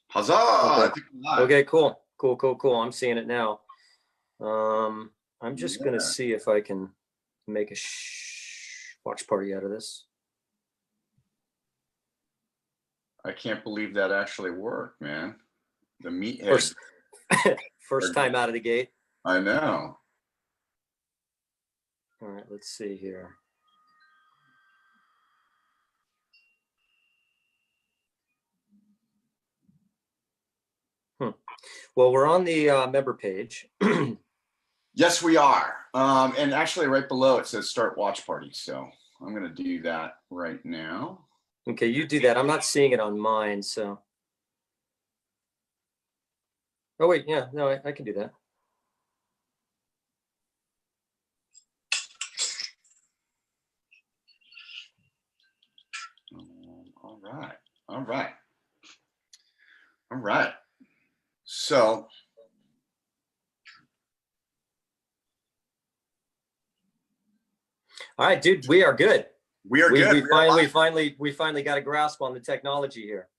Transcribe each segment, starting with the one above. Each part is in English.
Huzzah! Okay. I think I'm live. Okay, cool. I'm seeing it now. I'm just gonna see if I can make a watch party out of this. I can't believe that actually worked, man. The Meatheads. First time out of the gate. I know. All right, let's see here. Well, we're on the member page. Yes, we are. And actually right below it says start watch party. So I'm going to do that right now. Okay, you do that. I'm not seeing it on mine, so. Oh, wait, yeah, no, I can do that. All right. So. All right, dude, we are good. We are good. We finally got a grasp on the technology here.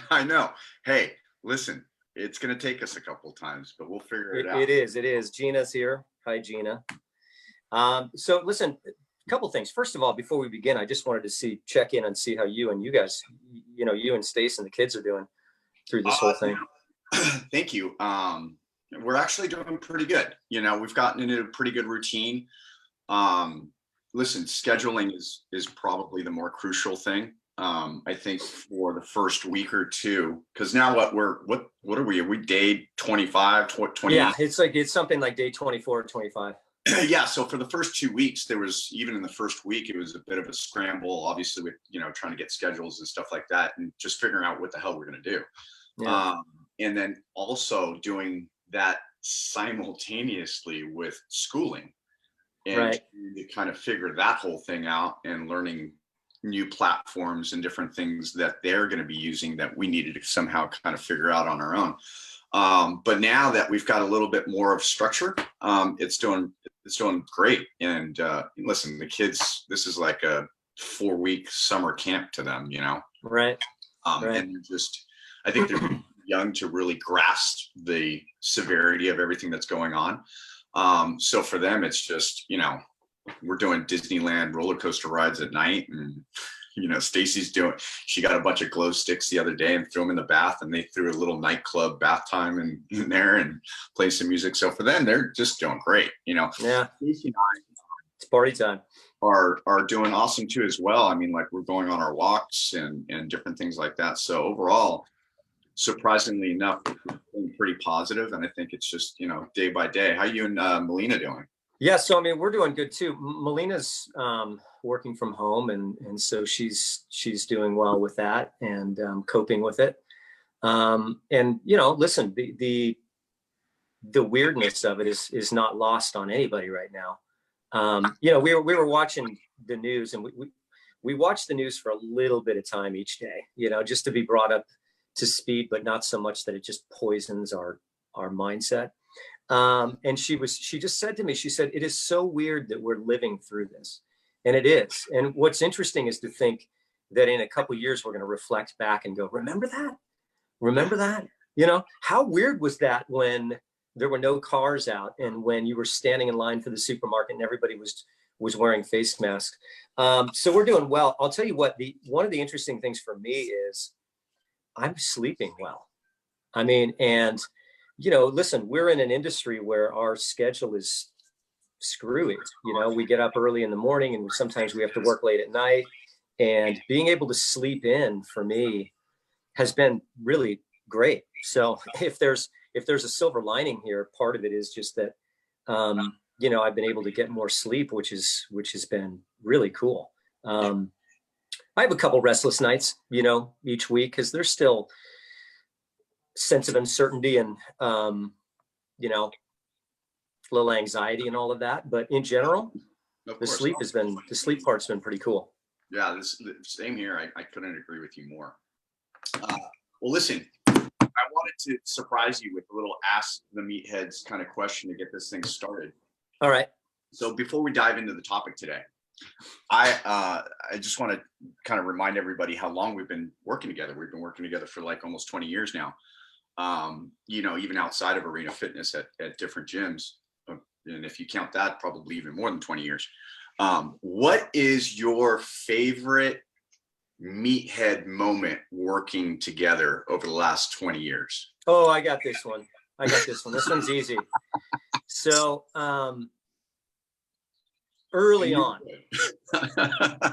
I know. Hey, listen, it's going to take us a couple times, but we'll figure it out. It is. Gina's here. Hi, Gina. So listen, a couple things. First of all, before we begin, I just wanted to check in and see how you guys, you and Stace and the kids are doing through this whole thing. Thank you. We're actually doing pretty good. We've gotten into a pretty good routine. Listen, scheduling is probably the more crucial thing. I think for the first week or two, because now what are we? Are we day 25, 20? Yeah, it's something like day 24 or 25. Yeah. So for the first 2 weeks, even in the first week, it was a bit of a scramble, obviously with, trying to get schedules and stuff like that and just figuring out what the hell we're going to do. Yeah. And then also doing that simultaneously with schooling. And right. To kind of figure that whole thing out and learning new platforms and different things that they're going to be using that we needed to somehow kind of figure out on our own. But now that we've got a little bit more of structure, it's doing great. And listen, the kids, this is like a 4-week summer camp to them, Right. Right. And I think they're young to really grasp the severity of everything that's going on. So for them, it's just, we're doing Disneyland roller coaster rides at night, and, Stacy's she got a bunch of glow sticks the other day and threw them in the bath, and they threw a little nightclub bath time in there and play some music. So for them, they're just doing great, Yeah. Stacy and I, it's party time. Are doing awesome too as well. I mean, like we're going on our walks and different things like that. So overall, surprisingly enough, it's pretty positive, and I think it's just day by day. How you and Melina doing? Yeah, so I mean, we're doing good too. Melina's working from home, and so she's doing well with that and coping with it. And listen, the weirdness of it is not lost on anybody right now. We were watching the news, and we watch the news for a little bit of time each day, just to be brought up to speed, but not so much that it just poisons our mindset. And she just said to me, she said, it is so weird that we're living through this. And it is. And what's interesting is to think that in a couple of years, we're going to reflect back and go, remember that? How weird was that when there were no cars out and when you were standing in line for the supermarket and everybody was wearing face masks. So we're doing well. I'll tell you what, one of the interesting things for me is I'm sleeping well. I mean, and listen, we're in an industry where our schedule is screwy. We get up early in the morning and sometimes we have to work late at night, and being able to sleep in for me has been really great. So if there's a silver lining here, part of it is just that, I've been able to get more sleep, which has been really cool. I have a couple restless nights, each week, because there's still sense of uncertainty and, little anxiety and all of that. But in general, the sleep part's been pretty cool. Yeah, same here. I couldn't agree with you more. Well, listen, I wanted to surprise you with a little Ask the Meatheads kind of question to get this thing started. All right. So before we dive into the topic today, I just want to kind of remind everybody how long we've been working together. We've been working together for like almost 20 years now. even outside of Arena Fitness at different gyms. And if you count that, probably even more than 20 years. What is your favorite Meathead moment working together over the last 20 years? Oh, I got this one. This one's easy. So early on,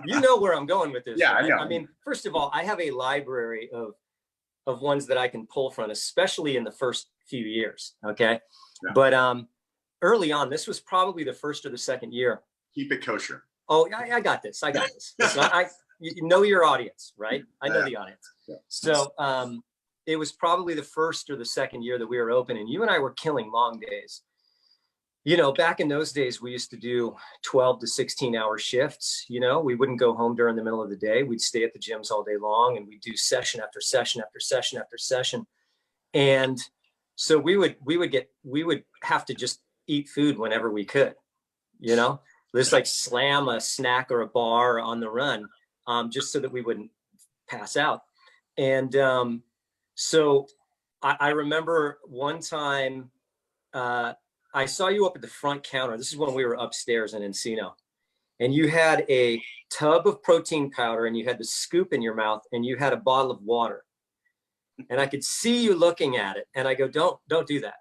you know where I'm going with this. Yeah, right? I know. I mean, first of all, I have a library of ones that I can pull from, especially in the first few years. Okay. Yeah. But early on, this was probably the first or the second year. Keep it kosher. Oh, I got this. Listen, you know your audience, right? I know the audience. Yeah. So it was probably the first or the second year that we were open, and you and I were killing long days. Back in those days, we used to do 12 to 16-hour shifts. We wouldn't go home during the middle of the day. We'd stay at the gyms all day long, and we'd do session after session after session after session. And so we would have to just eat food whenever we could, just like slam a snack or a bar on the run, just so that we wouldn't pass out. And so I remember one time I saw you up at the front counter. This is when we were upstairs in Encino, and you had a tub of protein powder, and you had the scoop in your mouth, and you had a bottle of water. And I could see you looking at it, and I go, don't do that.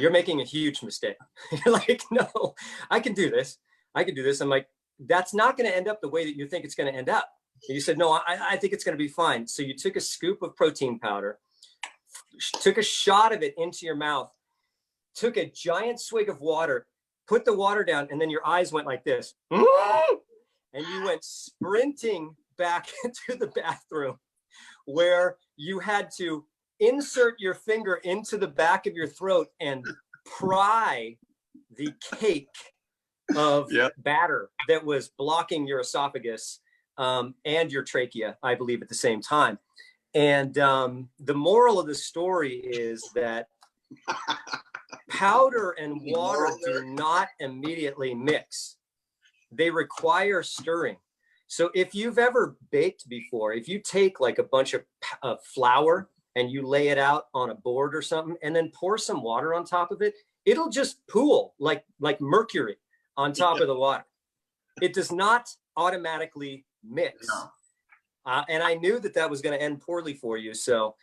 You're making a huge mistake. You're like, no, I can do this. I'm like, that's not going to end up the way that you think it's going to end up. And you said, no, I think it's going to be fine. So you took a scoop of protein powder, took a shot of it into your mouth, took a giant swig of water, put the water down, and then your eyes went like this. And you went sprinting back into the bathroom, where you had to insert your finger into the back of your throat and pry the cake of batter that was blocking your esophagus and your trachea, I believe, at the same time. And the moral of the story is that powder and water do not immediately mix. They require stirring. So if you've ever baked before, if you take like a bunch of flour and you lay it out on a board or something, and then pour some water on top of it, it'll just pool like mercury on top of the water. It does not automatically mix. No. And I knew that was going to end poorly for you. So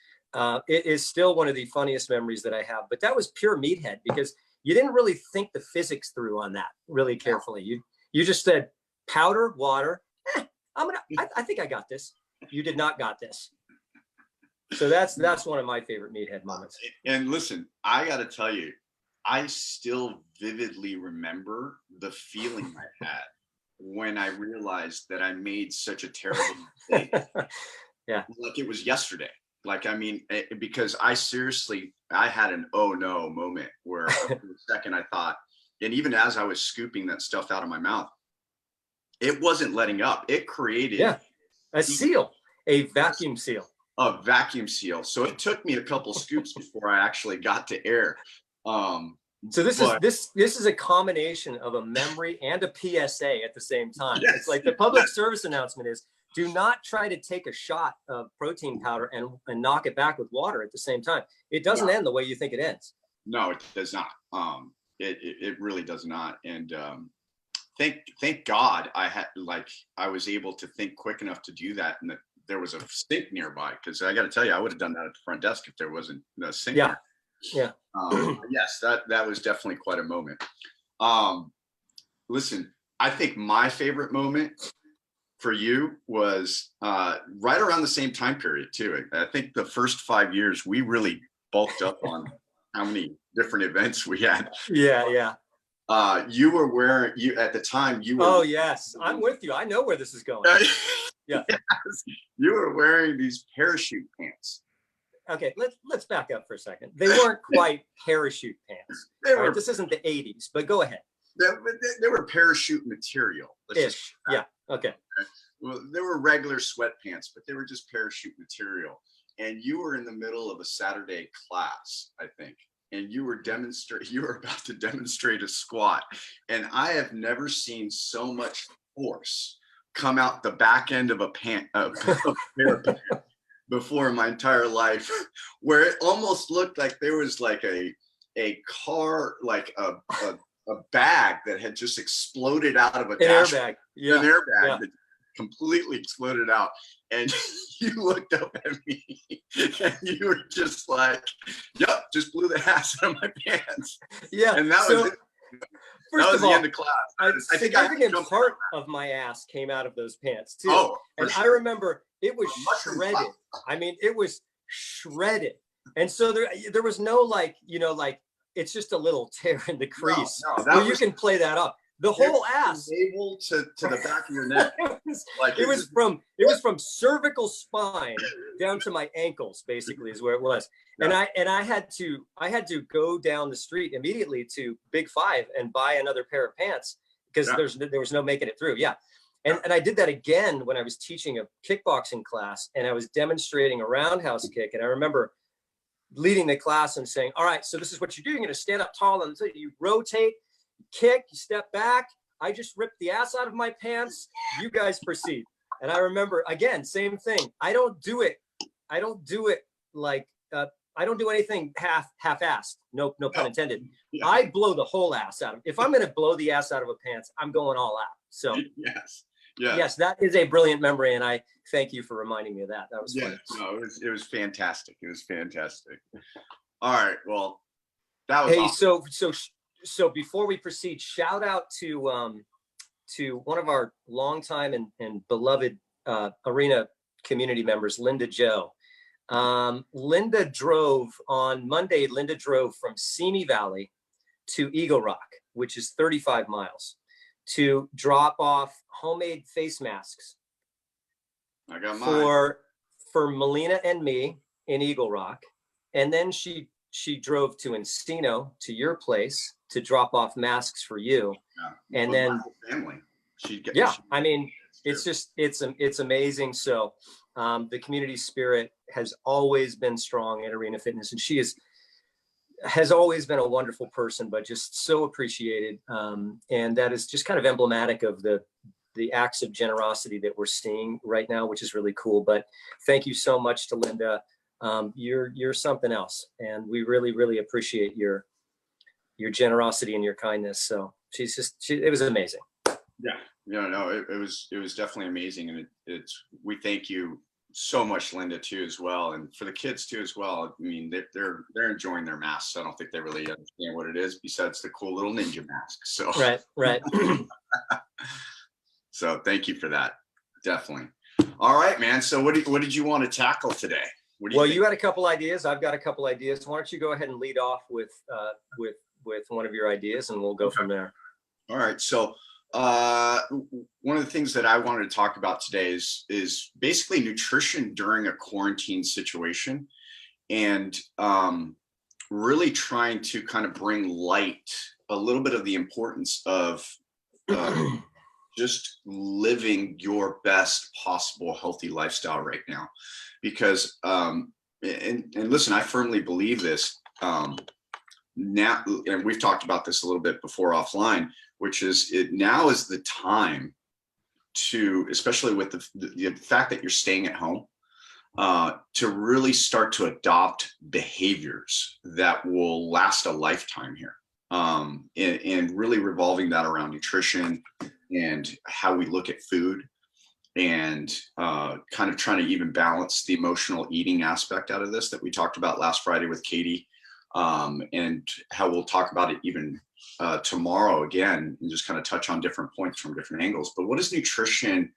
it is still one of the funniest memories that I have. But that was pure Meathead, because you didn't really think the physics through on that really carefully. You just said powder, water. I think I got this. You did not got this. So that's one of my favorite Meathead moments. And listen, I got to tell you, I still vividly remember the feeling I had when I realized that I made such a terrible mistake. Yeah. Like it was yesterday. Like, I mean, because I had an oh no moment where for a second I thought, and even as I was scooping that stuff out of my mouth, it wasn't letting up. It created a vacuum seal. A vacuum seal. So it took me a couple scoops before I actually got to air. So this is a combination of a memory and a PSA at the same time. Yes. It's like the public service announcement is, do not try to take a shot of protein powder and knock it back with water at the same time. It doesn't end the way you think it ends. No, it does not. It really does not. And thank God I was able to think quick enough to do that, and that there was a sink nearby, because I got to tell you, I would have done that at the front desk if there wasn't a sink. Yeah. There. Yeah. Yes, that was definitely quite a moment. Listen, I think my favorite moment for you was right around the same time period too. I think the first 5 years we really bulked up on how many different events we had. Yeah. You were wearing at the time. Oh yes, I'm with you. I know where this is going. Yeah. Yes. You were wearing these parachute pants. Okay, let's back up for a second. They weren't quite parachute pants. Right? This isn't the 80s, but go ahead. They were parachute material. Yeah. Okay. Well, they were regular sweatpants, but they were just parachute material. And you were in the middle of a Saturday class, I think, and you were about to demonstrate a squat. And I have never seen so much force come out the back end of a pair of pants. before in my entire life, where it almost looked like there was like a car, like a bag that had just exploded out of a dash. Airbag. Yeah. An airbag Yeah. that completely exploded out. And you looked up at me and you were just like, yep, just blew the ass out of my pants. Yeah. And that was it. First That was of the all, end of class. a I think I significant part of my ass came out of those pants too. Oh, and sure. I remember it was Mushroom shredded. cloud. I mean, it was shredded. And so there was no like, like it's just a little tear in the crease. No, where you can play that up. The whole ass. Navel to the back of your neck. it was from cervical spine down to my ankles, basically, is where it was. Yeah. And I had to go down the street immediately to Big Five and buy another pair of pants because there was no making it through. Yeah. And I did that again when I was teaching a kickboxing class and I was demonstrating a roundhouse kick. And I remember leading the class and saying, all right, so this is what you do. You're going to stand up tall and you rotate, kick, you step back. I just ripped the ass out of my pants. You guys proceed. And I remember, again, same thing. I don't do it like, I don't do anything half-assed. No pun intended. Yeah. I blow the whole ass out of it. If I'm going to blow the ass out of a pants, I'm going all out. So yes, that is a brilliant memory. And I thank you for reminding me of that. That was fun. No, it was fantastic. It was fantastic. All right. Well, that was awesome. So before we proceed, shout out to one of our longtime and beloved arena community members, Linda Joe. Linda drove on Monday. Linda drove from Simi Valley to Eagle Rock, which is 35 miles, to drop off homemade face masks. I got mine for Melina and me in Eagle Rock, and then she drove to Encino, to your place, to drop off masks for you. Yeah. And then family. I mean, it's amazing. So the community spirit has always been strong at Arena Fitness, and she has always been a wonderful person, but just so appreciated. And that is just kind of emblematic of the acts of generosity that we're seeing right now, which is really cool. But thank you so much to Linda. You're something else, and we really, really appreciate your generosity and your kindness. So it was amazing. Yeah, no, it was definitely amazing, and we thank you so much, Linda, too, as well, and for the kids too as well. I mean, they're enjoying their masks. I don't think they really understand what it is besides the cool little ninja mask. So right. So thank you for that, definitely. All right, man. So what did you want to tackle today? You had a couple ideas. I've got a couple ideas. Why don't you go ahead and lead off with one of your ideas, and we'll go from there. All right. So one of the things that I wanted to talk about today is basically nutrition during a quarantine situation, and really trying to kind of bring light a little bit of the importance of just living your best possible healthy lifestyle right now. Because and listen, I firmly believe this now, and we've talked about this a little bit before offline, which is now is the time to, especially with the fact that you're staying at home, to really start to adopt behaviors that will last a lifetime here, and really revolving that around nutrition and how we look at food, and kind of trying to even balance the emotional eating aspect out of this that we talked about last Friday with Katie, and how we'll talk about it even tomorrow again, and just kind of touch on different points from different angles. But what does nutrition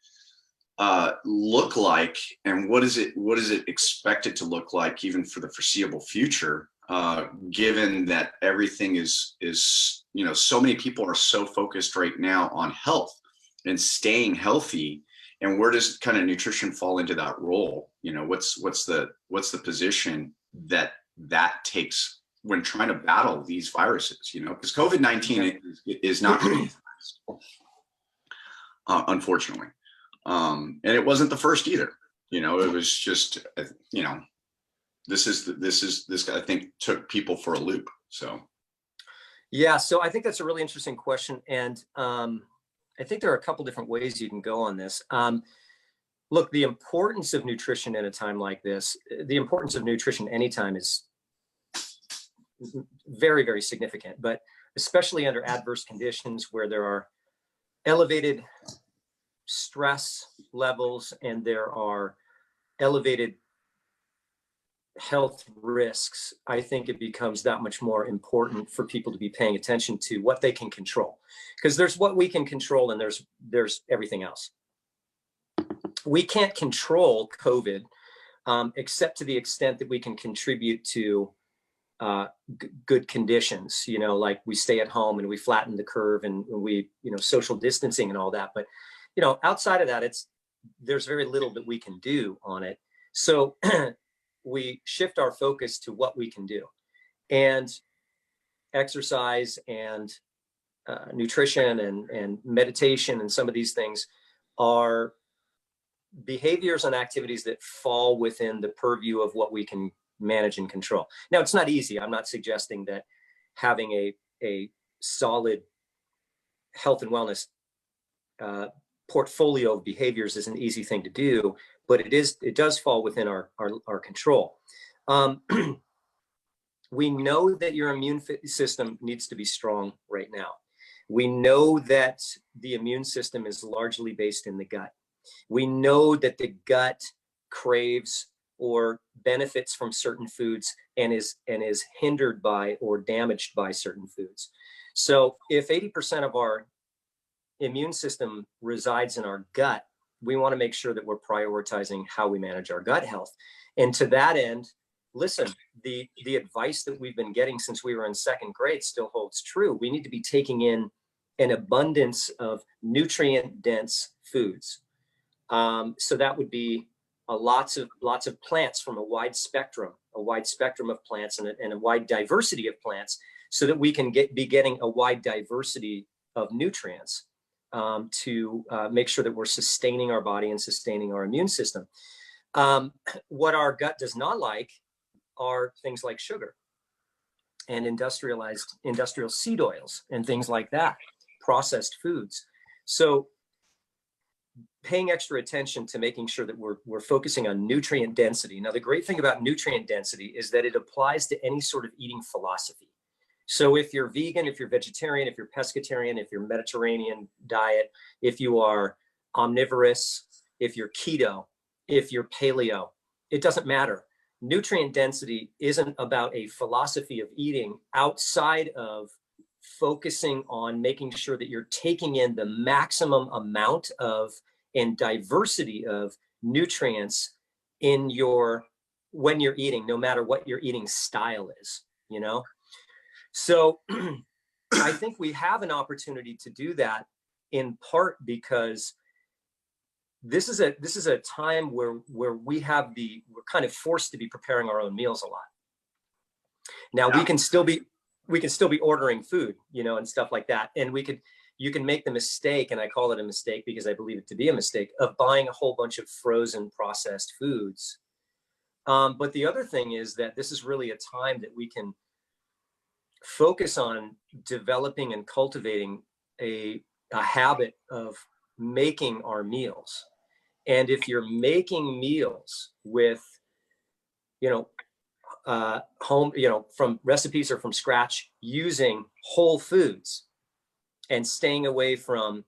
look like, and what is it expected to look like even for the foreseeable future, given that everything is so many people are so focused right now on health and staying healthy. And where does kind of nutrition fall into that role? What's the position that takes when trying to battle these viruses? Because COVID-19 is not going to unfortunately, and it wasn't the first either. It was just this I think took people for a loop. So I think that's a really interesting question, and I think there are a couple different ways you can go on this. Look, the importance of nutrition in a time like this, the importance of nutrition anytime is very, very significant, but especially under adverse conditions where there are elevated stress levels and there are elevated health risks, I think it becomes that much more important for people to be paying attention to what they can control. Because there's what we can control and there's everything else. We can't control COVID except to the extent that we can contribute to good conditions, like we stay at home and we flatten the curve and we, social distancing and all that. But, outside of that, there's very little that we can do on it. So we shift our focus to what we can do, and exercise and nutrition and meditation and some of these things are behaviors and activities that fall within the purview of what we can manage and control. Now, it's not easy. I'm not suggesting that having a solid health and wellness portfolio of behaviors is an easy thing to do, but it does fall within our control. We know that your immune system needs to be strong right now. We know that the immune system is largely based in the gut. We know that the gut craves or benefits from certain foods and is hindered by or damaged by certain foods. So if 80% of our immune system resides in our gut, we want to make sure that we're prioritizing how we manage our gut health. And to that end, listen, the advice that we've been getting since we were in second grade still holds true. We need to be taking in an abundance of nutrient-dense foods. So that would be lots of plants from a wide spectrum of plants and a wide diversity of plants, so that we can be getting a wide diversity of nutrients to make sure that we're sustaining our body and sustaining our immune system. What our gut does not like are things like sugar and industrial seed oils and things like that, processed foods. So paying extra attention to making sure that we're focusing on nutrient density. Now, the great thing about nutrient density is that it applies to any sort of eating philosophy. So if you're vegan, if you're vegetarian, if you're pescatarian, if you're Mediterranean diet, if you are omnivorous, if you're keto, if you're paleo, it doesn't matter. Nutrient density isn't about a philosophy of eating outside of focusing on making sure that you're taking in the maximum amount of and diversity of nutrients in when you're eating, no matter what your eating style is, So I think we have an opportunity to do that, in part because this is a time where we're kind of forced to be preparing our own meals a lot. Now, yeah. we can still be ordering food, and stuff like that. And you can make the mistake, and I call it a mistake because I believe it to be a mistake, of buying a whole bunch of frozen processed foods. But the other thing is that this is really a time that we can focus on developing and cultivating a habit of making our meals. And if you're making meals with, home, from recipes or from scratch, using whole foods and staying away from,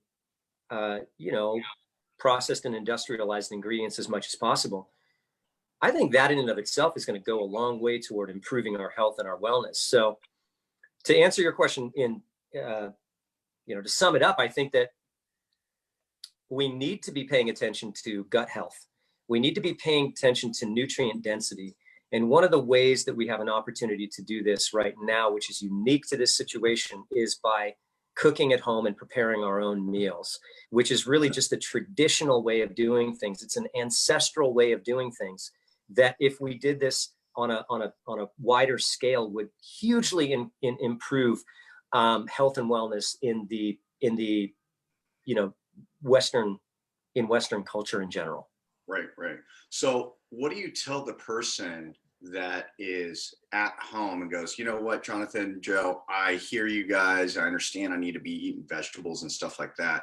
processed and industrialized ingredients as much as possible, I think that in and of itself is going to go a long way toward improving our health and our wellness. So to answer your question to sum it up, I think that we need to be paying attention to gut health. We need to be paying attention to nutrient density. And one of the ways that we have an opportunity to do this right now, which is unique to this situation, is by cooking at home and preparing our own meals, which is really just a traditional way of doing things. It's an ancestral way of doing things that, if we did this on a wider scale, would hugely improve health and wellness in the Western culture in general. Right. So what do you tell the person that is at home and goes, you know what, Jonathan, Joe, I hear you guys. I understand I need to be eating vegetables and stuff like that.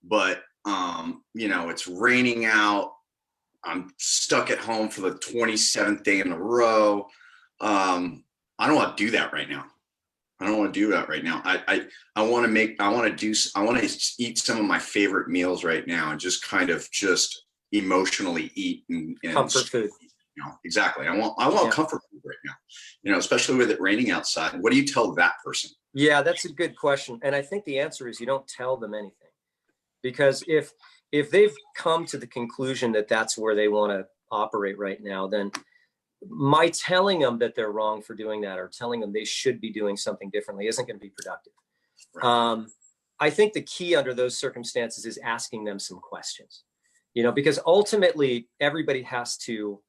But, it's raining out. I'm stuck at home for the 27th day in a row. I don't want to do that right now. I don't want to do that right now. I want to eat some of my favorite meals right now and just kind of just emotionally eat and Comfort food. You know, exactly. I want comfort food right now, you know, especially with it raining outside. What do you tell that person? Yeah, that's a good question. And I think the answer is you don't tell them anything, because if they've come to the conclusion that that's where they want to operate right now, then my telling them that they're wrong for doing that, or telling them they should be doing something differently, isn't going to be productive. Right. I think the key under those circumstances is asking them some questions, you know, because ultimately everybody has to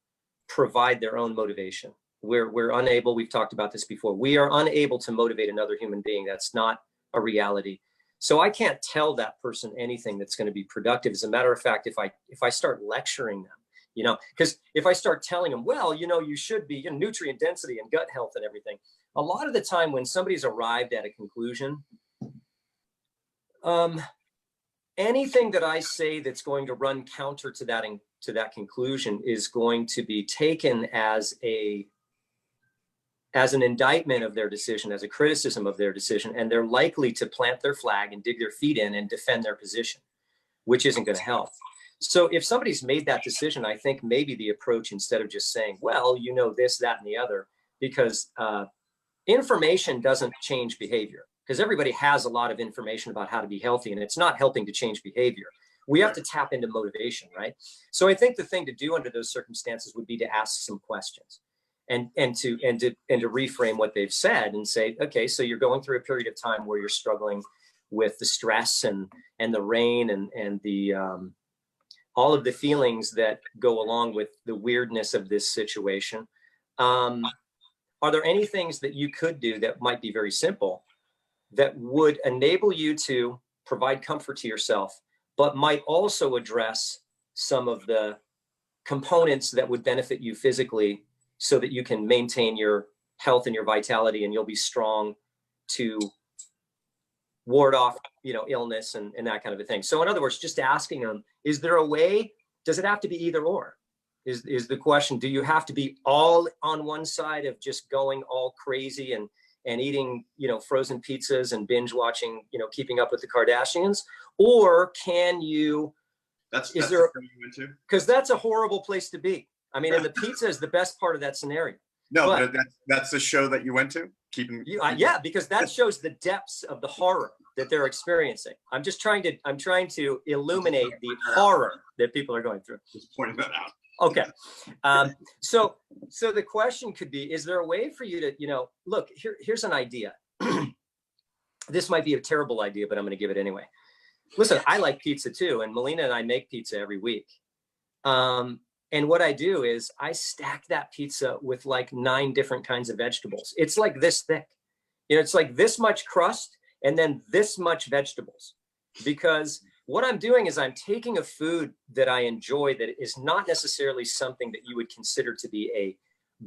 provide their own motivation. We're unable, we've talked about this before, we are unable to motivate another human being. That's not a reality. So I can't tell that person anything that's going to be productive. As a matter of fact, if I start lecturing them, you know, because if I start telling them, well, you know, you should be, you know, nutrient density and gut health and everything, a lot of the time when somebody's arrived at a conclusion, anything that I say that's going to run counter to that conclusion is going to be taken as an indictment of their decision, as a criticism of their decision, and they're likely to plant their flag and dig their feet in and defend their position, which isn't going to help. So if somebody's made that decision, I think maybe the approach, instead of just saying, well, you know, this, that, and the other, because information doesn't change behavior, because everybody has a lot of information about how to be healthy, and it's not helping to change behavior. We have to tap into motivation, right? So I think the thing to do under those circumstances would be to ask some questions and to reframe what they've said and say, okay, so you're going through a period of time where you're struggling with the stress and the rain and the all of the feelings that go along with the weirdness of this situation. Are there any things that you could do that might be very simple that would enable you to provide comfort to yourself, but might also address some of the components that would benefit you physically, so that you can maintain your health and your vitality, and you'll be strong to ward off, you know, illness and that kind of a thing. So in other words, just asking them, is there a way? Does it have to be either or? Is the question, do you have to be all on one side of just going all crazy and eating, you know, frozen pizzas and binge watching, you know, Keeping Up with the Kardashians? Or can you, is there, because that's a horrible place to be. I mean, and the pizza is the best part of that scenario. No, but that's the show that you went to? Yeah, because that shows the depths of the horror that they're experiencing. I'm trying to illuminate the horror that people are going through. Just pointing that out. Okay. So the question could be, is there a way for you to, you know, look, here's an idea. This might be a terrible idea, but I'm going to give it anyway. Listen, I like pizza too. And Melina and I make pizza every week. And what I do is I stack that pizza with like 9 different kinds of vegetables. It's like this thick, you know, it's like this much crust and then this much vegetables, because what I'm doing is I'm taking a food that I enjoy that is not necessarily something that you would consider to be a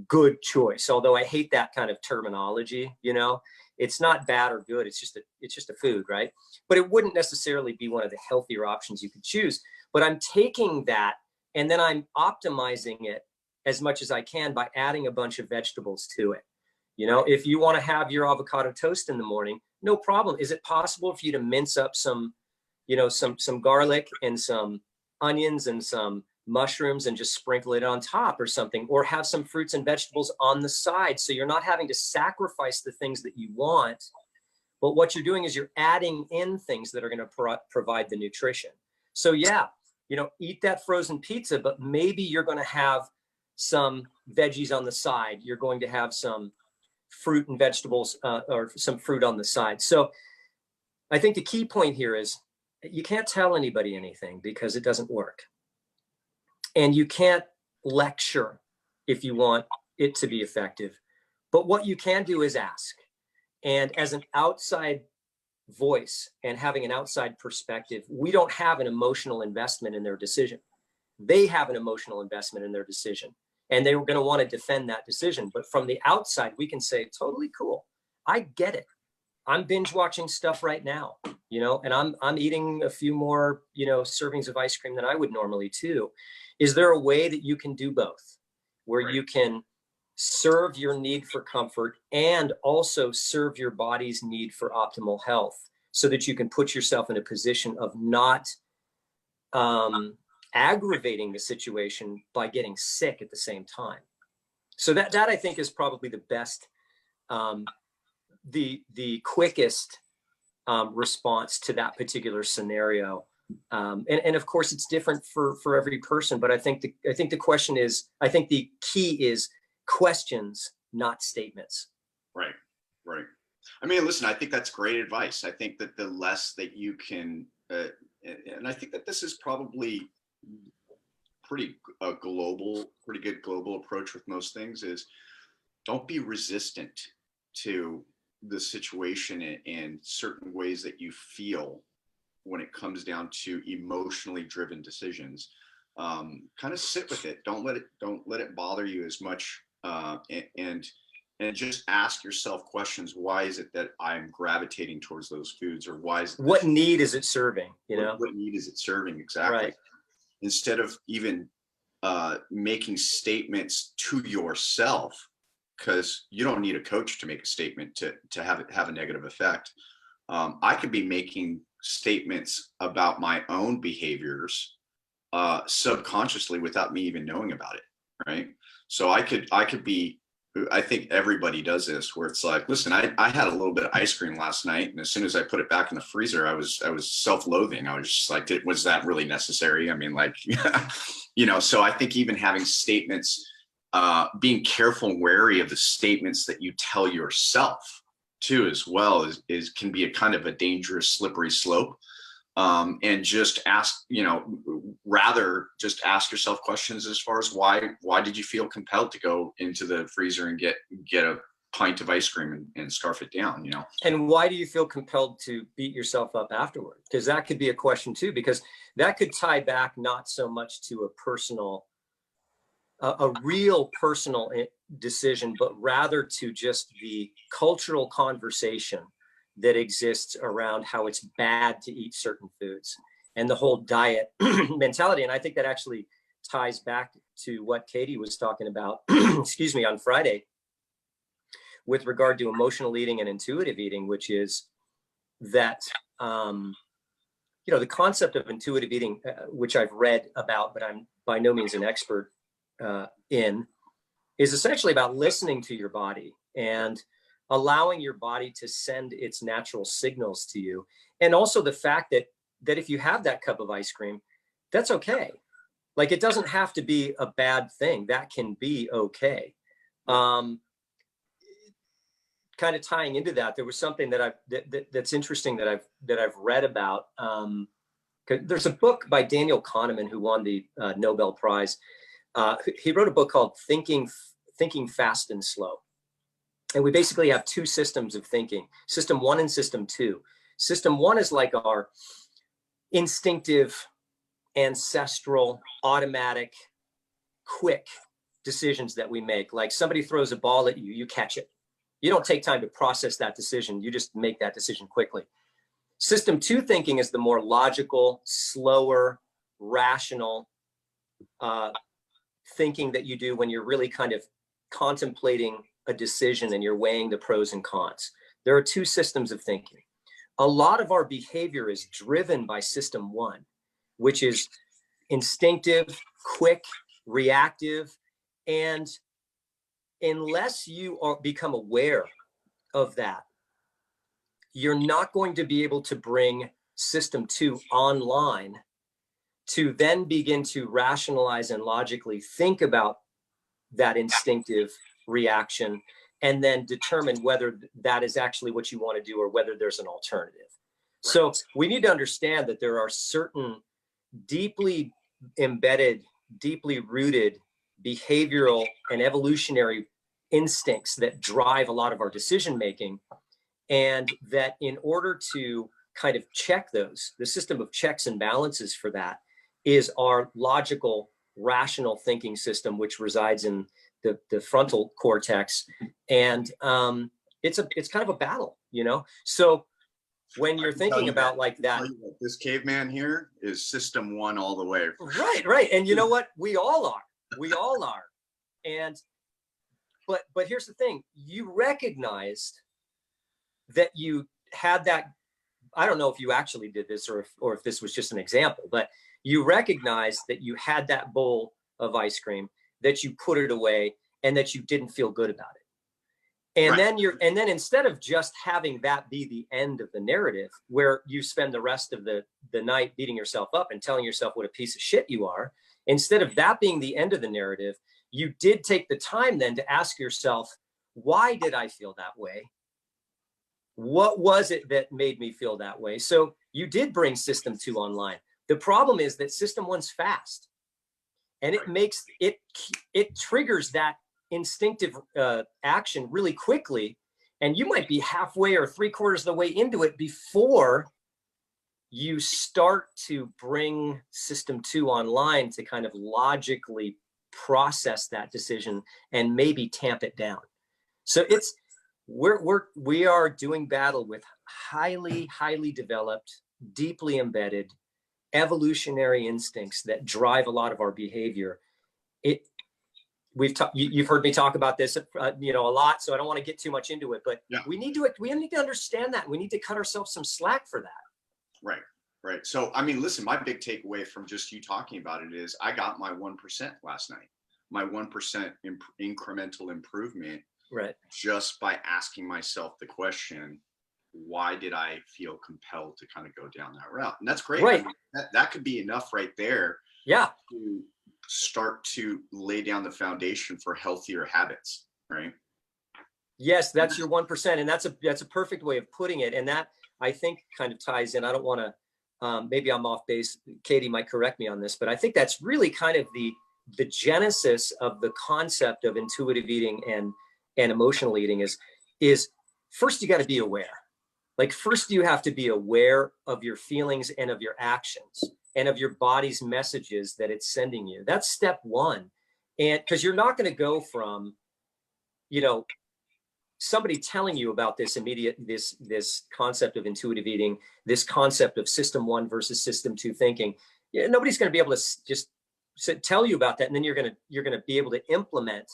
good choice. Although I hate that kind of terminology, you know, it's not bad or good. It's just a food, right? But it wouldn't necessarily be one of the healthier options you could choose. But I'm taking that and then I'm optimizing it as much as I can by adding a bunch of vegetables to it. You know, if you want to have your avocado toast in the morning, no problem. Is it possible for you to mince up some, you know, some garlic and some onions and some mushrooms and just sprinkle it on top or something, or have some fruits and vegetables on the side, so you're not having to sacrifice the things that you want, but what you're doing is you're adding in things that are going to provide the nutrition. So yeah, you know, eat that frozen pizza, but maybe you're going to have some veggies on the side. You're going to have some fruit and vegetables or some fruit on the side. So I think the key point here is you can't tell anybody anything because it doesn't work. And you can't lecture if you want it to be effective. But what you can do is ask. And as an outside voice and having an outside perspective, we don't have an emotional investment in their decision. They have an emotional investment in their decision, and they were going to want to defend that decision. But from the outside, we can say, totally cool. I get it. I'm binge watching stuff right now, you know, and I'm eating a few more, you know, servings of ice cream than I would normally too. Is there a way that you can do both, where Right. you can serve your need for comfort and also serve your body's need for optimal health, so that you can put yourself in a position of not aggravating the situation by getting sick at the same time? So that I think is probably the best, the quickest response to that particular scenario. And of course, it's different for every person. But I think the question is, I think the key is questions, not statements. Right. Right. I mean, listen, I think that's great advice. I think that the less that you can, and I think that this is probably pretty good global approach with most things, is don't be resistant to the situation and certain ways that you feel when it comes down to emotionally driven decisions. Kind of sit with it. Don't let it bother you as much. And just ask yourself questions. Why is it that I'm gravitating towards those foods, or why is what need is it serving? What need is it serving exactly? Right. Instead of even making statements to yourself, because you don't need a coach to make a statement to have it have a negative effect. I could be making statements about my own behaviors subconsciously without me even knowing about it, right? So I could be, I think everybody does this, where it's like, listen, I had a little bit of ice cream last night, and as soon as I put it back in the freezer, I was self-loathing. I was just like, was that really necessary? I mean, like, so I think even having statements, being careful and wary of the statements that you tell yourself too, as well, is can be a kind of a dangerous, slippery slope. And just ask, rather just ask yourself questions as far as why did you feel compelled to go into the freezer and get a pint of ice cream and scarf it down, And why do you feel compelled to beat yourself up afterward? Because that could be a question too, because that could tie back not so much to a real personal decision, but rather to just the cultural conversation that exists around how it's bad to eat certain foods and the whole diet mentality. And I think that actually ties back to what Katie was talking about, excuse me, on Friday, with regard to emotional eating and intuitive eating, which is that, the concept of intuitive eating, which I've read about, but I'm by no means an expert in, is essentially about listening to your body and allowing your body to send its natural signals to you. And also the fact that if you have that cup of ice cream, that's okay. Like, it doesn't have to be a bad thing. That can be okay. Kind of tying into that, there was something that's interesting that I've read about. There's a book by Daniel Kahneman, who won the Nobel Prize. He wrote a book called Thinking Fast and Slow. And we basically have two systems of thinking, system 1 and system 2. System 1 is like our instinctive, ancestral, automatic, quick decisions that we make. Like, somebody throws a ball at you, you catch it. You don't take time to process that decision. You just make that decision quickly. System 2 thinking is the more logical, slower, rational thinking that you do when you're really kind of contemplating a decision and you're weighing the pros and cons. There are two systems of thinking. A lot of our behavior is driven by system 1, which is instinctive, quick, reactive. And unless you become aware of that, you're not going to be able to bring system 2 online to then begin to rationalize and logically think about that instinctive reaction and then determine whether that is actually what you want to do or whether there's an alternative. Right. So we need to understand that there are certain deeply embedded, deeply rooted behavioral and evolutionary instincts that drive a lot of our decision making, and that in order to kind of check those, the system of checks and balances for that is our logical, rational thinking system, which resides in the frontal cortex. And it's kind of a battle, So when you're thinking about like that. This caveman here is system one all the way. Right. And you know what? We all are. And, but here's the thing. You recognized that you had that. I don't know if you actually did this or if this was just an example, but you recognized that you had that bowl of ice cream, that you put it away, and that you didn't feel good about it. And then instead of just having that be the end of the narrative, where you spend the rest of the night beating yourself up and telling yourself what a piece of shit you are, instead of that being the end of the narrative, you did take the time then to ask yourself, why did I feel that way? What was it that made me feel that way? So you did bring system 2 online. The problem is that system 1's fast, and it triggers that instinctive action really quickly, and you might be halfway or 3/4 of the way into it before you start to bring system 2 online to kind of logically process that decision and maybe tamp it down. So we are doing battle with highly developed, deeply embedded evolutionary instincts that drive a lot of our behavior. You've heard me talk about this, a lot, so I don't want to get too much into it, but we need to understand that. We need to cut ourselves some slack for that. Right. So, I mean, listen, my big takeaway from just you talking about it is I got my 1% last night, my 1% incremental improvement, right? Just by asking myself the question, why did I feel compelled to kind of go down that route? And that's great. Right. I mean, that could be enough right there. Yeah. To start to lay down the foundation for healthier habits, right? Yes, that's your 1%. And that's a perfect way of putting it. And that, I think, kind of ties in. I don't want to, maybe I'm off base. Katie might correct me on this, but I think that's really kind of the genesis of the concept of intuitive eating and emotional eating is first you got to be aware. Like first you have to be aware of your feelings and of your actions and of your body's messages that it's sending you. That's step one. And because you're not going to go from, somebody telling you about this this concept of intuitive eating, this concept of system 1 versus system 2 thinking. Nobody's going to be able to just tell you about that. And then you're going to be able to implement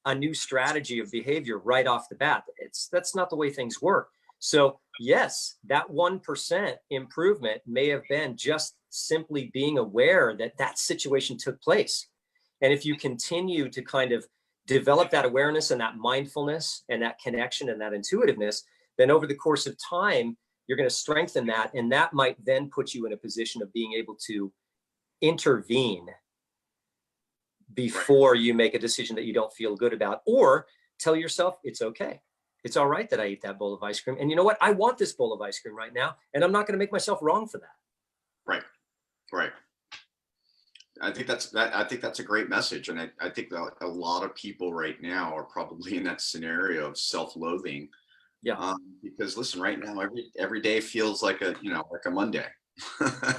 a new strategy of behavior right off the bat. That's not the way things work. So yes, that 1% improvement may have been just simply being aware that situation took place. And if you continue to kind of develop that awareness and that mindfulness and that connection and that intuitiveness, then over the course of time, you're going to strengthen that. And that might then put you in a position of being able to intervene before you make a decision that you don't feel good about, or tell yourself it's okay. It's all right that I ate that bowl of ice cream. And you know what? I want this bowl of ice cream right now, and I'm not going to make myself wrong for that. Right. I think that's a great message. And I think that a lot of people right now are probably in that scenario of self-loathing. Yeah. Because listen, right now, every day feels like a Monday.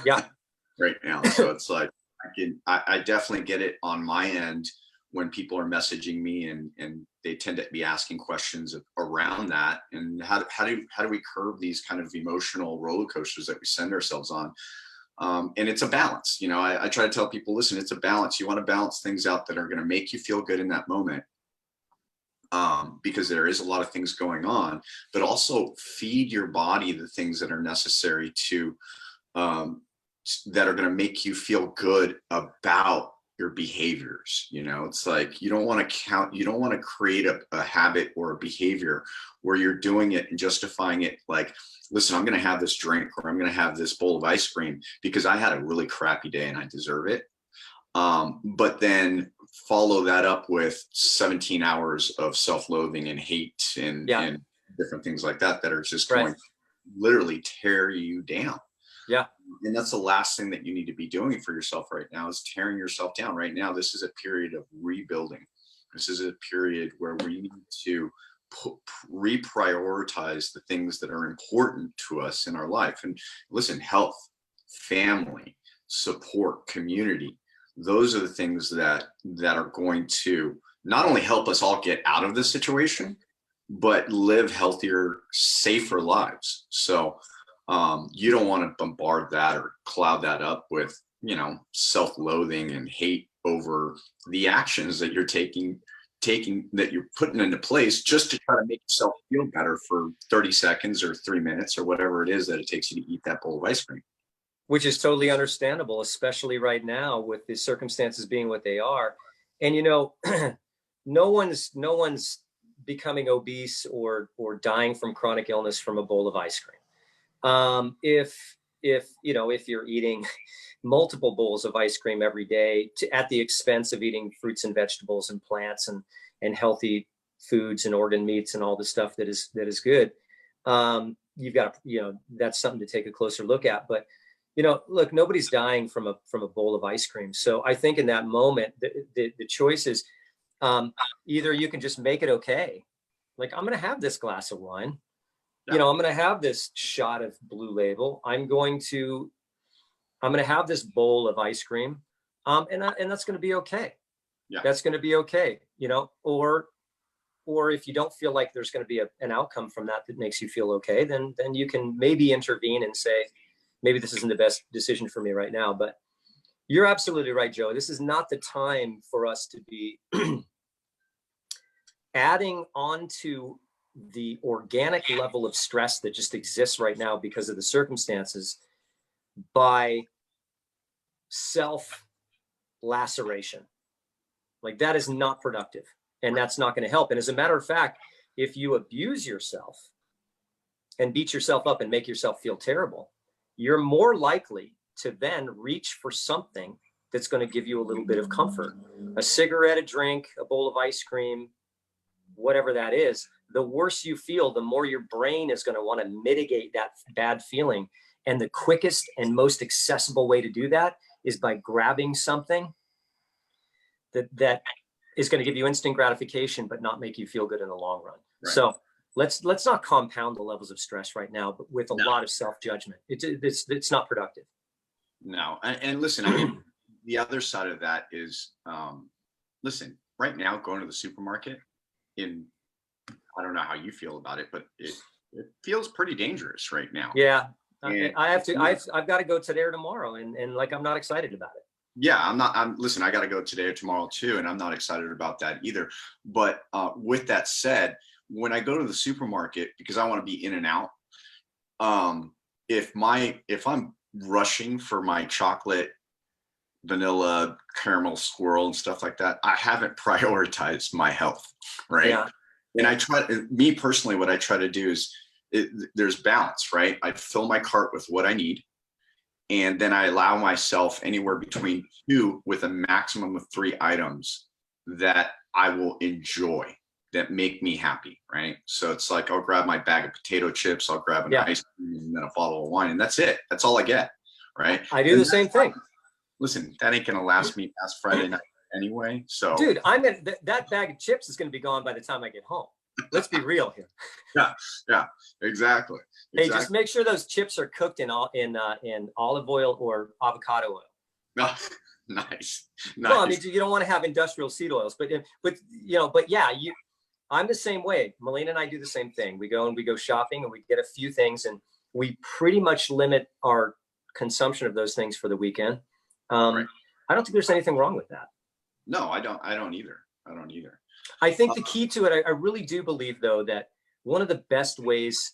Yeah. Right now. So it's like, I definitely get it on my end when people are messaging me and they tend to be asking questions around that. And how do we curb these kind of emotional roller coasters that we send ourselves on? And it's a balance. I try to tell people, listen, it's a balance. You want to balance things out that are going to make you feel good in that moment. Because there is a lot of things going on, but also feed your body the things that are necessary to, that are going to make you feel good about your behaviors. It's like, you don't want to create a habit or a behavior where you're doing it and justifying it. Like, listen, I'm going to have this drink or I'm going to have this bowl of ice cream because I had a really crappy day and I deserve it. But then follow that up with 17 hours of self-loathing and hate and different things like that are just going to literally tear you down. Yeah. And that's the last thing that you need to be doing for yourself right now, is tearing yourself down. Right now, this is a period of rebuilding. This is a period where we need to reprioritize the things that are important to us in our life. And listen, health, family, support, community, those are the things that are going to not only help us all get out of this situation, but live healthier, safer lives. So You don't want to bombard that or cloud that up with, self-loathing and hate over the actions that you're taking that you're putting into place just to try to make yourself feel better for 30 seconds or 3 minutes or whatever it is that it takes you to eat that bowl of ice cream. Which is totally understandable, especially right now with the circumstances being what they are. And no one's becoming obese or dying from chronic illness from a bowl of ice cream. If you're eating multiple bowls of ice cream every day at the expense of eating fruits and vegetables and plants and healthy foods and organ meats and all the stuff that is good, you've got that's something to take a closer look at. But look, nobody's dying from a bowl of ice cream. So I think in that moment, the choice is either you can just make it okay. Like, I'm going to have this glass of wine. I'm going to have this shot of Blue Label. I'm going to have this bowl of ice cream. And that's going to be okay. Yeah. That's going to be okay. Or if you don't feel like there's going to be an outcome from that makes you feel okay, then you can maybe intervene and say, maybe this isn't the best decision for me right now. But you're absolutely right, Joe. This is not the time for us to be adding on to the organic level of stress that just exists right now because of the circumstances by self-laceration. Like, that is not productive, and that's not going to help. And as a matter of fact, if you abuse yourself and beat yourself up and make yourself feel terrible, you're more likely to then reach for something that's going to give you a little bit of comfort. A cigarette, a drink, a bowl of ice cream, whatever that is. The worse you feel, the more your brain is going to want to mitigate that bad feeling. And the quickest and most accessible way to do that is by grabbing something that is going to give you instant gratification, but not make you feel good in the long run. Right. So let's not compound the levels of stress right now, but with a lot of self-judgment. It's not productive. No. And listen, I mean, the other side of that is, listen, right now, going to the supermarket I don't know how you feel about it, but it feels pretty dangerous right now. Yeah. I've got to go today or tomorrow. And like, I'm not excited about it. Yeah, listen, I got to go today or tomorrow too. And I'm not excited about that either. But with that said, when I go to the supermarket, because I want to be in and out, if I'm rushing for my chocolate, vanilla, caramel swirl and stuff like that, I haven't prioritized my health, right? Yeah. And me personally, what I try to do is there's balance, right? I fill my cart with what I need, and then I allow myself anywhere between 2 with a maximum of 3 items that I will enjoy, that make me happy, right? So it's like, I'll grab my bag of potato chips, I'll grab an ice cream, and then a bottle of wine, and that's it. That's all I get, right? I do the same thing. Listen, that ain't gonna last me past Friday night anyway. So, dude, that bag of chips is gonna be gone by the time I get home. Let's be real here. Yeah, exactly. Hey, just make sure those chips are cooked in olive oil or avocado oil. Oh, nice. Well, I mean, you don't want to have industrial seed oils, but yeah, I'm the same way. Melina and I do the same thing. We go shopping and we get a few things, and we pretty much limit our consumption of those things for the weekend. Right. I don't think there's anything wrong with that. No, I don't either. I think the key to it, I really do believe, though, that one of the best ways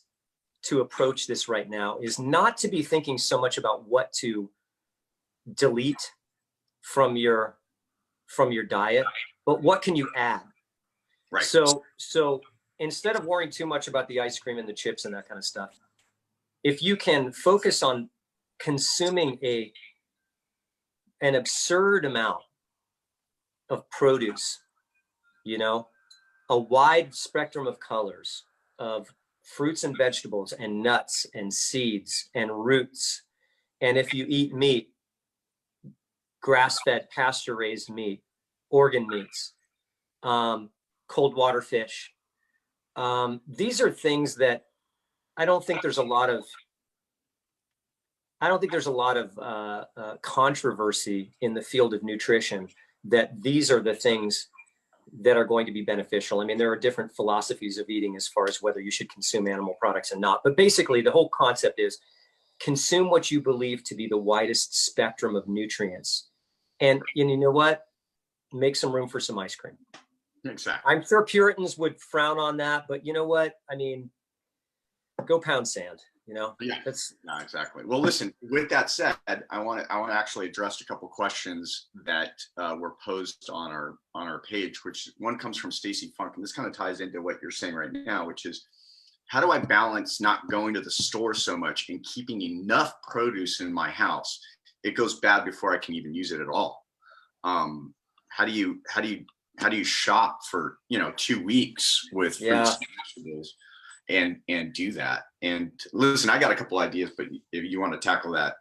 to approach this right now is not to be thinking so much about what to delete from your diet, but what can you add? Right. So instead of worrying too much about the ice cream and the chips and that kind of stuff, if you can focus on consuming an absurd amount of produce, a wide spectrum of colors, of fruits and vegetables and nuts and seeds and roots. And if you eat meat, grass-fed, pasture-raised meat, organ meats, cold water fish. These are things that I don't think there's a lot of controversy in the field of nutrition that these are the things that are going to be beneficial. I mean, there are different philosophies of eating as far as whether you should consume animal products or not. But basically, the whole concept is consume what you believe to be the widest spectrum of nutrients. And you know what? Make some room for some ice cream. Exactly. I'm sure Puritans would frown on that, but you know what? I mean, go pound sand, you know? Yeah, that's no, exactly. Well, listen, with that said, I want to actually address a couple questions that were posed on our page, which one comes from Stacy Funk, and this kind of ties into what you're saying right now, which is, how do I balance not going to the store so much and keeping enough produce in my house? It goes bad before I can even use it at all. How do you shop for 2 weeks with fruits and vegetables and do that? And listen, I got a couple ideas, but if you want to tackle that.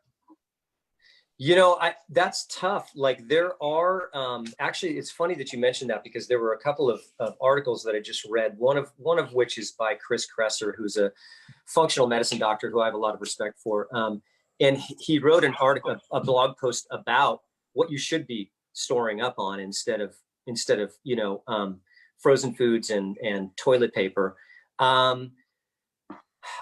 That's tough. Like there are, actually, it's funny that you mentioned that, because there were a couple of articles that I just read. One of which is by Chris Kresser, who's a functional medicine doctor who I have a lot of respect for. And he wrote an article, a blog post about what you should be storing up on instead of frozen foods and toilet paper. I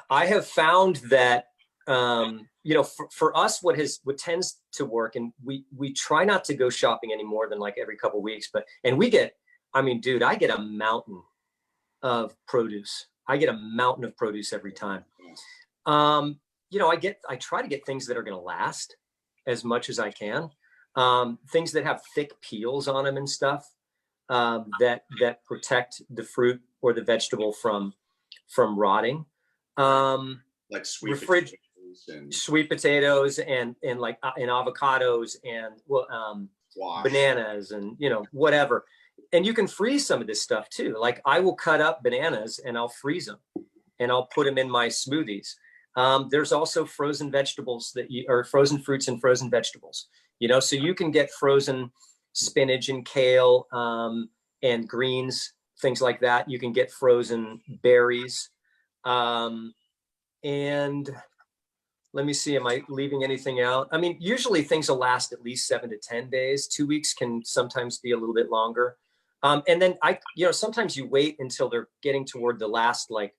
have found that for us, what tends to work, and we try not to go shopping any more than like every couple of weeks, I get a mountain of produce. I get a mountain of produce every time. I try to get things that are going to last as much as I can. Things that have thick peels on them and stuff, that protect the fruit or the vegetable from rotting. Like sweet potatoes and avocados and bananas and whatever. And you can freeze some of this stuff too. Like I will cut up bananas and I'll freeze them and I'll put them in my smoothies. There's also frozen vegetables or frozen fruits and frozen vegetables, so you can get frozen spinach and kale, and greens, things like that. You can get frozen berries. And let me see, am I leaving anything out? I mean, usually things will last at least 7 to 10 days. 2 weeks can sometimes be a little bit longer. And then sometimes you wait until they're getting toward the last like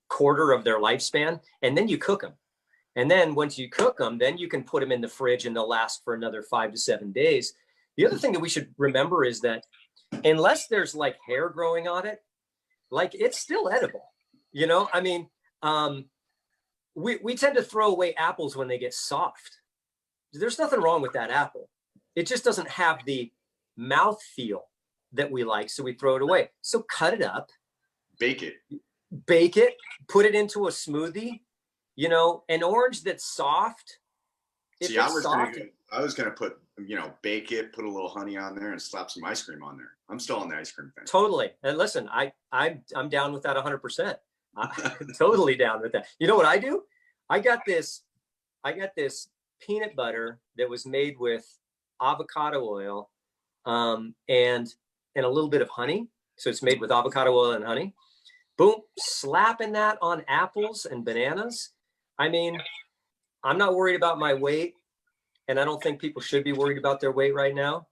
quarter of their lifespan, and then you cook them. And then once you cook them, then you can put them in the fridge and they'll last for another 5 to 7 days. The other thing that we should remember is that unless there's like hair growing on it, like it's still edible. We tend to throw away apples when they get soft. There's nothing wrong with that apple. It just doesn't have the mouth feel that we like, so we throw it away. So cut it up. Bake it, put it into a smoothie. An orange that's soft. See, I was gonna put, bake it, put a little honey on there and slap some ice cream on there. I'm still on the ice cream thing. Totally. And listen, I'm down with that 100%. I'm totally down with that. You know what I do? I got this peanut butter that was made with avocado oil, and a little bit of honey. So it's made with avocado oil and honey. Boom, slapping that on apples and bananas. I mean, I'm not worried about my weight, and I don't think people should be worried about their weight right now.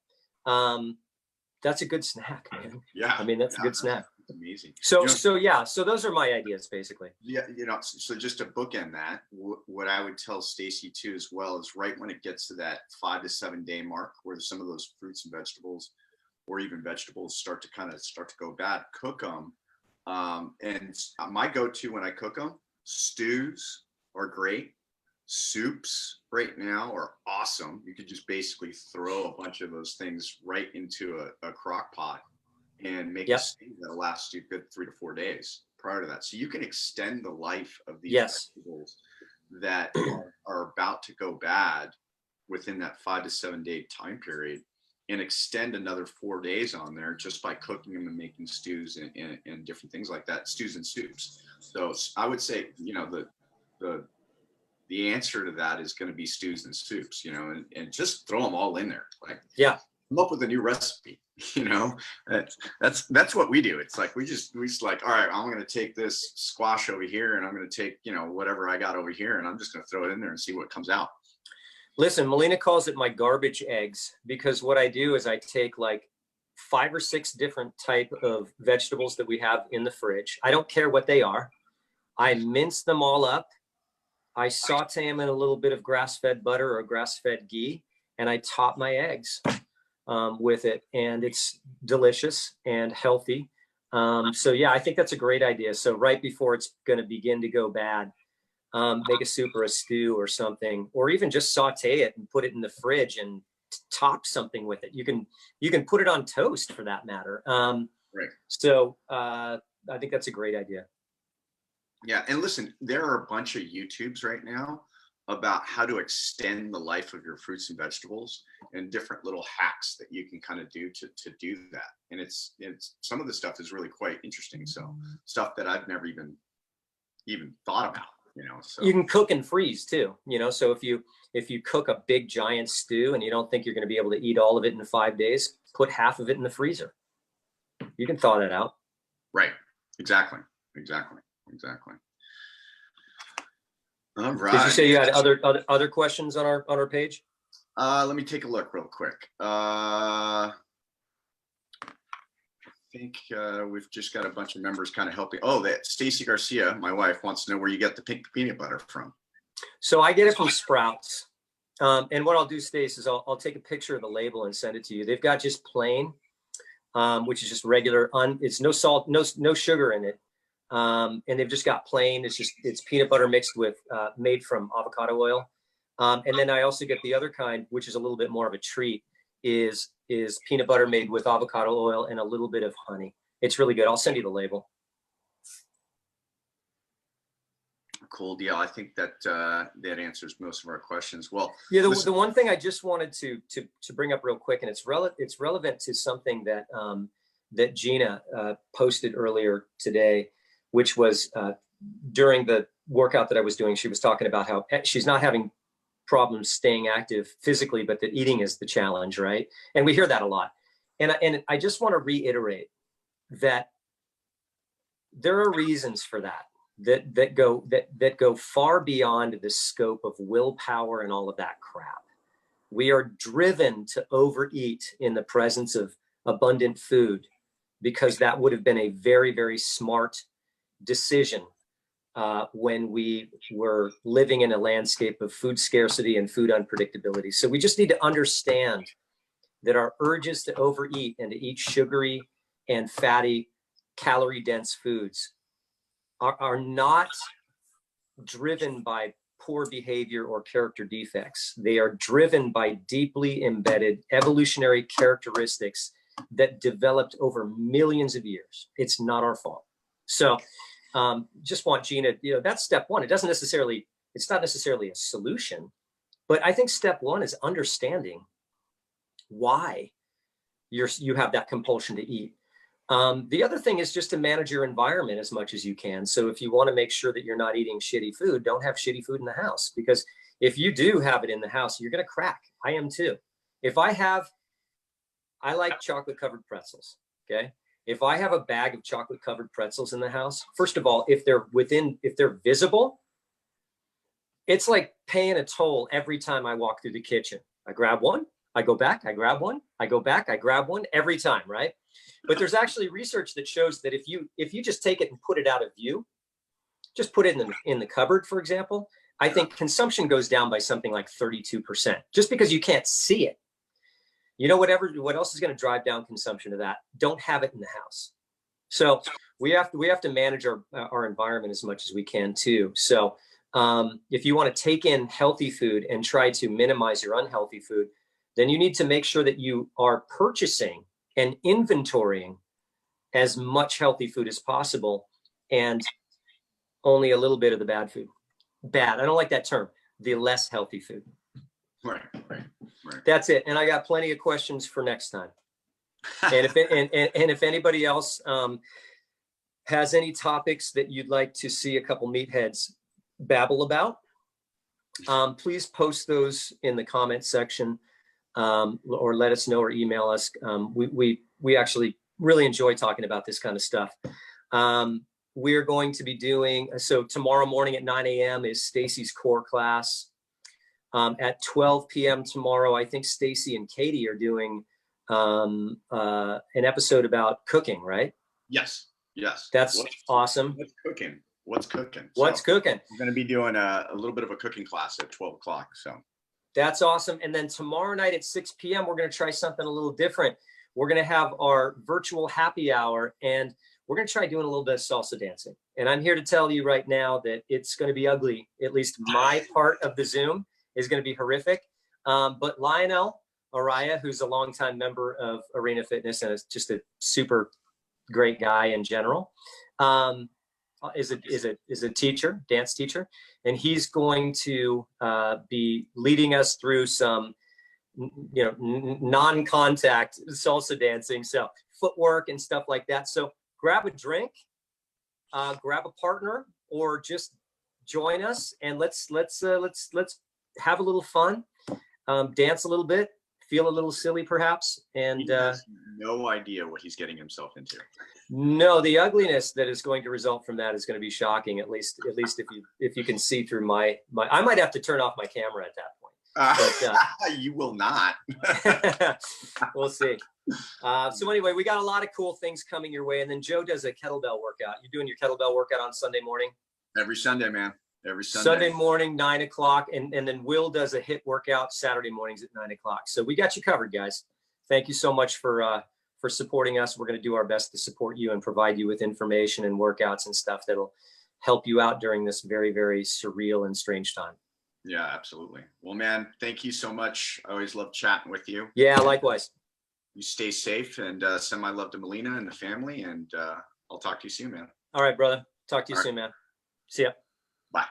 That's a good snack, man. Yeah. I mean, that's a good snack. Amazing. So those are my ideas basically. Yeah, so just to bookend that, what I would tell Stacy too as well is right when it gets to that 5 to 7 day mark where some of those fruits and vegetables or even vegetables start to go bad, cook them. And my go-to when I cook them, stews are great. Soups right now are awesome. You could just basically throw a bunch of those things right into a crock pot and make a stew that'll last you good 3 to 4 days prior to that. So you can extend the life of these vegetables that are about to go bad within that 5 to 7 day time period, and extend another 4 days on there just by cooking them and making stews and different things like that, stews and soups. So I would say, the answer to that is going to be stews and soups, and just throw them all in there. Like, come up with a new recipe, that's what we do. It's like, we just like, all right, I'm going to take this squash over here and I'm going to take, whatever I got over here, and I'm just going to throw it in there and see what comes out. Listen, Melina calls it my garbage eggs, because what I do is I take like 5 or 6 different type of vegetables that we have in the fridge. I don't care what they are. I mince them all up. I saute them in a little bit of grass-fed butter or grass-fed ghee, and I top my eggs with it, and it's delicious and healthy. So yeah, I think that's a great idea. So right before it's going to begin to go bad, make a soup or a stew or something, or even just saute it and put it in the fridge and top something with it. You can put it on toast for that matter. Right. So I think that's a great idea. Yeah, and listen, there are a bunch of YouTubes right now about how to extend the life of your fruits and vegetables, and different little hacks that you can kind of do to do that. And it's some of the stuff is really quite interesting. So stuff that I've never even thought about, you know. So you can cook and freeze too, you know. So if you cook a big giant stew and you don't think you're going to be able to eat all of it in 5 days, put half of it in the freezer. You can thaw that out. Right. Exactly. All right. Did you say you had other questions on our page? Let me take a look real quick. I think we've just got a bunch of members kind of helping. Oh, that Stacy Garcia, my wife, wants to know where you get the pink peanut butter from. So I get it from Sprouts. And what I'll do, Stace, is I'll take a picture of the label and send it to you. They've got just plain, which is just regular. It's no salt, no sugar in it. And they've just got plain. It's peanut butter mixed with made from avocado oil. And then I also get the other kind, which is a little bit more of a treat, is peanut butter made with avocado oil and a little bit of honey. It's really good. I'll send you the label. Cool deal. I think that answers most of our questions. Well, yeah. The one thing I just wanted to bring up real quick, and it's relevant to something that that Gina posted earlier today, which was during the workout that I was doing. She was talking about how she's not having problems staying active physically, but that eating is the challenge, right? And we hear that a lot. And I just want to reiterate that there are reasons for that go far beyond the scope of willpower and all of that crap. We are driven to overeat in the presence of abundant food because that would have been a very, very smart decision when we were living in a landscape of food scarcity and food unpredictability. So we just need to understand that our urges to overeat and to eat sugary and fatty, calorie-dense foods are not driven by poor behavior or character defects. They are driven by deeply embedded evolutionary characteristics that developed over millions of years. It's not our fault. So just want Gina, that's step one. It's not necessarily a solution, but I think step one is understanding why you have that compulsion to eat. The other thing is just to manage your environment as much as you can. So if you want to make sure that you're not eating shitty food, don't have shitty food in the house, because if you do have it in the house, you're going to crack. I am too. I like chocolate covered pretzels. Okay. If I have a bag of chocolate covered pretzels in the house, first of all, if they're visible, it's like paying a toll every time I walk through the kitchen. I grab one, I go back, I grab one, I go back, I grab one every time, right? But there's actually research that shows that if you just take it and put it out of view, just put it in the cupboard, for example, I think consumption goes down by something like 32%, just because you can't see it. What else is going to drive down consumption of that? Don't have it in the house. So we have to manage our environment as much as we can too. So if you want to take in healthy food and try to minimize your unhealthy food, then you need to make sure that you are purchasing and inventorying as much healthy food as possible, and only a little bit of the bad food. Bad, I don't like that term. The less healthy food. Right. That's it. And I got plenty of questions for next time. And if anybody else has any topics that you'd like to see a couple meatheads babble about, please post those in the comment section, or let us know or email us. We actually really enjoy talking about this kind of stuff. We're going to be doing, so tomorrow morning at 9 a.m. is Stacy's core class. At 12 p.m. tomorrow, I think Stacy and Katie are doing an episode about cooking, right? Yes. That's awesome. What's cooking? what's cooking. What's cooking? We're going to be doing a little bit of a cooking class at 12 o'clock. So that's awesome. And then tomorrow night at 6 p.m., we're going to try something a little different. We're going to have our virtual happy hour, and we're going to try doing a little bit of salsa dancing. And I'm here to tell you right now that it's going to be ugly. At least my part of the Zoom is going to be horrific. But Lionel Araya, who's a longtime member of Arena Fitness and is just a super great guy in general, is a teacher, dance teacher, and he's going to be leading us through some non-contact salsa dancing, so footwork and stuff like that. So grab a drink, grab a partner, or just join us, and let's have a little fun, dance a little bit, feel a little silly perhaps, and he has no idea what he's getting himself into. No, the ugliness that is going to result from that is going to be shocking. At least if you can see through my I might have to turn off my camera at that point. But, you will not. We'll see. So anyway, we got a lot of cool things coming your way. And then Joe does a kettlebell workout. You're doing your kettlebell workout on Sunday morning? Every Sunday, man. Every Sunday. Sunday morning, 9 o'clock. And then Will does a HIIT workout Saturday mornings at 9 o'clock. So we got you covered, guys. Thank you so much for supporting us. We're going to do our best to support you and provide you with information and workouts and stuff that'll help you out during this very, very surreal and strange time. Yeah, absolutely. Well, man, thank you so much. I always love chatting with you. Yeah, likewise. You stay safe, and send my love to Melina and the family, and I'll talk to you soon, man. All right, brother. Talk to you soon, man. See ya. Bye.